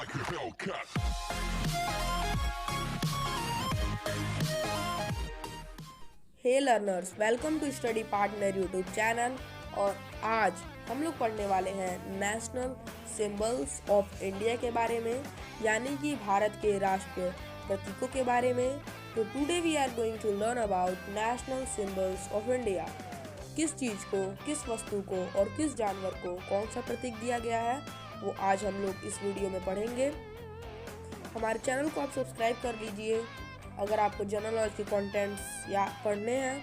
like a Hellcat. Hey learners, welcome to Study Partner YouTube channel. और आज हम लोग पढ़ने वाले हैं नेशनल सिंबल्स ऑफ इंडिया के बारे में, यानी कि भारत के राष्ट्रीय प्रतीकों के बारे में। तो today we are going to learn about national symbols of India. किस चीज़ को, किस वस्तु को और किस जानवर को कौन सा प्रतीक दिया गया है, वो आज हम लोग इस वीडियो में पढ़ेंगे। हमारे चैनल को आप सब्सक्राइब कर लीजिए अगर आपको जनरल नॉलेज के कंटेंट्स या पढ़ने हैं,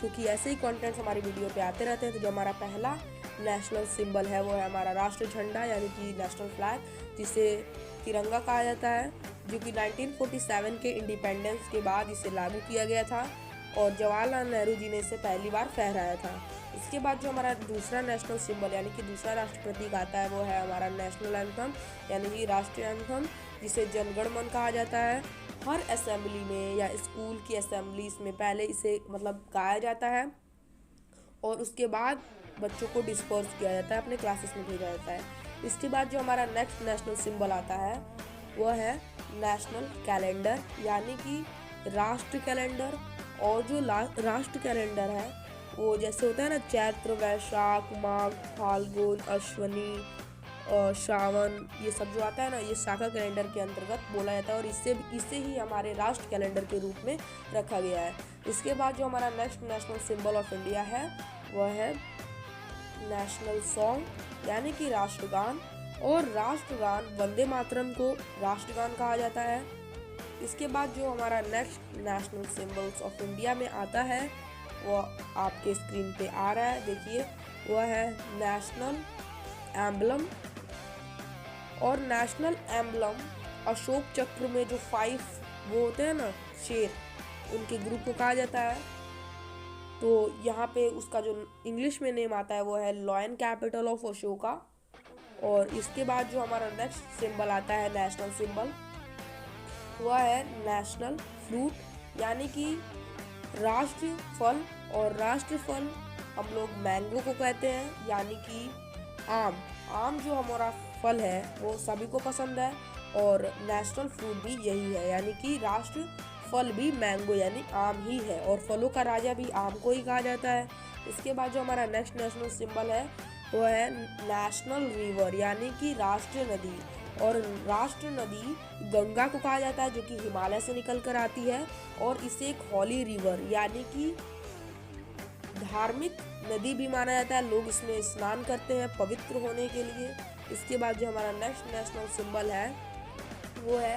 क्योंकि ऐसे ही कंटेंट्स हमारी वीडियो पे आते रहते हैं। तो जो हमारा पहला नेशनल सिंबल है वो है हमारा राष्ट्रीय झंडा, यानी कि नेशनल फ्लैग, जिसे तिरंगा कहा जाता है, जो कि 1947 के इंडिपेंडेंस के बाद इसे लागू किया गया था और जवाहरलाल नेहरू जी ने इसे पहली बार फहराया था। इसके बाद जो हमारा दूसरा नेशनल सिंबल यानी कि दूसरा राष्ट्र प्रतीक आता है वो है हमारा नेशनल एंथम, यानी कि राष्ट्रीय एंथम, जिसे जनगण मन कहा जाता है। हर असेंबली में या स्कूल की असेंबलीज में पहले इसे गाया जाता है और उसके बाद बच्चों को डिस्पर्स किया जाता है, अपने क्लासेस में भेजा जाता है। इसके बाद जो हमारा नेक्स्ट नेशनल सिंबल आता है वह है नेशनल कैलेंडर, यानी कि राष्ट्र कैलेंडर। और जो राष्ट्र कैलेंडर है वो जैसे होता है ना, चैत्र, वैशाख, माघ, फाल्गुन, अश्वनी, श्रावण, ये सब जो आता है ना, ये शाखा कैलेंडर के अंतर्गत बोला जाता है और इसे ही हमारे राष्ट्र कैलेंडर के रूप में रखा गया है। इसके बाद जो हमारा next national symbol of India है वह है नेशनल सॉन्ग, यानी कि राष्ट्रगान। और राष्ट्रगान वंदे मातरम को राष्ट्रगान कहा जाता है। इसके बाद जो हमारा next national symbols of India में आता है वो आपके स्क्रीन पे आ रहा है, देखिए, वह है नेशनल एम्बलम। और नेशनल एम्बलम अशोक चक्र में जो 5 वो होते हैं ना, शेर, उनके ग्रुप को कहा जाता है। तो यहाँ पे उसका जो इंग्लिश में नेम आता है वो है लॉयन कैपिटल ऑफ अशोका। और इसके बाद जो हमारा नेक्स्ट सिंबल आता है नेशनल सिंबल, वह है नेशनल फ्रूट, यानी कि राष्ट्रीय फल। और राष्ट्रीय फल हम लोग मैंगो को कहते हैं, यानी कि आम जो हमारा फल है वो सभी को पसंद है और नेशनल फ्रूट भी यही है, यानी कि राष्ट्र फल भी मैंगो यानी आम ही है और फलों का राजा भी आम को ही कहा जाता है। इसके बाद जो हमारा नेक्स्ट नेशनल सिंबल है वो है नेशनल रिवर, यानी कि राष्ट्रीय नदी। और राष्ट्र नदी गंगा को कहा जाता है, जो कि हिमालय से निकल कर आती है और इसे एक हॉली रिवर यानी कि धार्मिक नदी भी माना जाता है। लोग इसमें स्नान करते हैं पवित्र होने के लिए। इसके बाद जो हमारा नेक्स्ट नेशनल सिंबल है वो है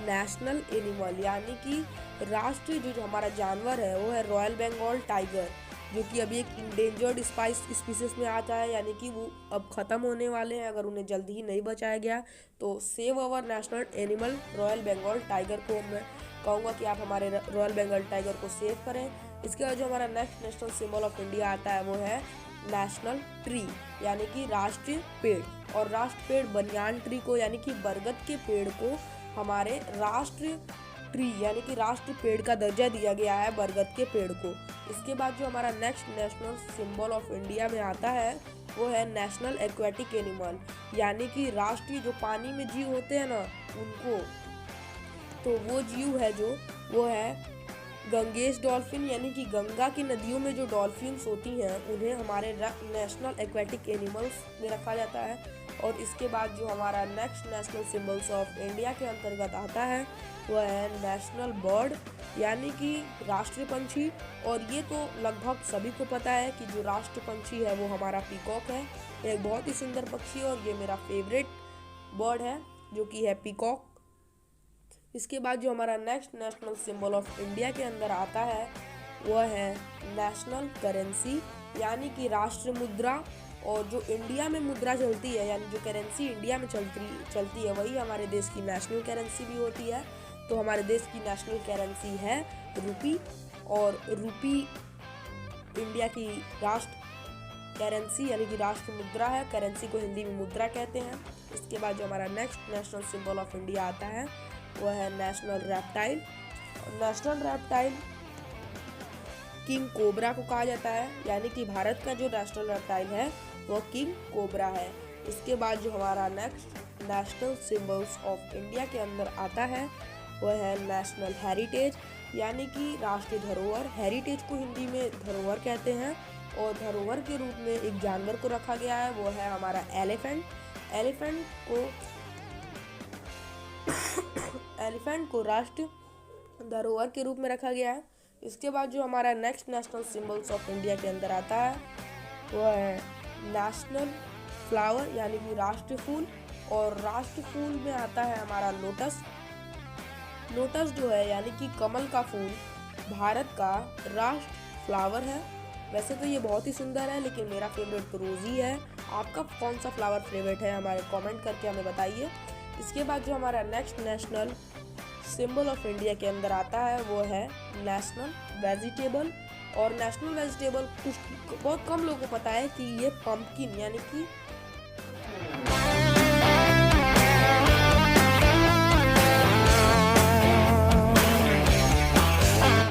नेशनल एनिमल, यानी कि राष्ट्रीय जो हमारा जानवर है वो है रॉयल बंगाल टाइगर, जो कि अभी एक इंडेंजर्ड स्पीसीज में आता है, यानी कि वो अब ख़त्म होने वाले हैं अगर उन्हें जल्दी ही नहीं बचाया गया। तो save our national animal royal Bengal tiger को मैं कहूँगा कि आप हमारे रॉयल बंगाल टाइगर को सेव करें। इसके बाद जो हमारा next national symbol of India आता है वो है नेशनल ट्री, यानी कि राष्ट्रीय पेड़। और राष्ट्र पेड़ बनियान ट्री को, यानी कि बरगद के पेड़ को हमारे राष्ट्रीय ट्री यानी कि राष्ट्रीय पेड़ का दर्जा दिया गया है, बरगद के पेड़ को। इसके बाद जो हमारा next national symbol of India में आता है वो है नेशनल एक्वेटिक एनिमल, यानी कि राष्ट्रीय जो पानी में जीव होते हैं ना उनको। तो वो जीव है जो वो है गंगेश डॉल्फिन, यानी कि गंगा की नदियों में जो डॉल्फिन्स होती हैं उन्हें हमारे नेशनल एक्वेटिक एनिमल्स में रखा जाता है। और इसके बाद जो हमारा next national symbols of India के अंतर्गत आता है वह है नेशनल बर्ड, यानी कि राष्ट्रीय पंछी। और ये तो लगभग सभी को पता है कि जो राष्ट्र पंछी है वो हमारा पीकॉक है। एक बहुत ही सुंदर पक्षी है और ये मेरा फेवरेट बर्ड है, जो कि है पीकॉक। इसके बाद जो हमारा next national symbol of India के अंदर आता है वह है नेशनल करेंसी, यानी कि राष्ट्र मुद्रा। और जो इंडिया में मुद्रा चलती है, यानी जो करेंसी इंडिया में चलती है वही हमारे देश की नेशनल करेंसी भी होती है। तो हमारे देश की नेशनल करेंसी है रुपी, और रुपी इंडिया की राष्ट्र करेंसी यानी कि राष्ट्र मुद्रा है। करेंसी को हिंदी में मुद्रा कहते हैं। इसके बाद जो हमारा next national symbol of India आता है वह है national reptile. National reptile king cobra को कहा जाता है, यानी कि भारत का जो नेशनल रेप्टाइल है वह किंग कोबरा है। इसके बाद जो हमारा next national symbols of India के अंदर आता है वह है नेशनल हेरिटेज, यानी कि राष्ट्रीय धरोहर। हेरिटेज को हिंदी में धरोहर कहते हैं और धरोहर के रूप में एक जानवर को रखा गया है, वो है हमारा एलिफेंट। एलिफेंट को राष्ट्रीय धरोहर के रूप में रखा गया है। इसके बाद जो हमारा next national symbols of India के अंदर आता है वो है नेशनल फ्लावर, यानी कि राष्ट्रीय फूल। और राष्ट्रीय फूल में आता है हमारा लोटस। लोटस जो है यानी कि कमल का फूल भारत का राष्ट्र फ्लावर है। वैसे तो ये बहुत ही सुंदर है, लेकिन मेरा फेवरेट तो रोज़ी है। आपका कौन सा फ्लावर फेवरेट है हमारे कमेंट करके हमें बताइए। इसके बाद जो हमारा next national symbol of India के अंदर आता है वो है नेशनल वेजिटेबल। और नेशनल वेजिटेबल कुछ बहुत कम लोगों को पता है कि ये पंपकिन यानी कि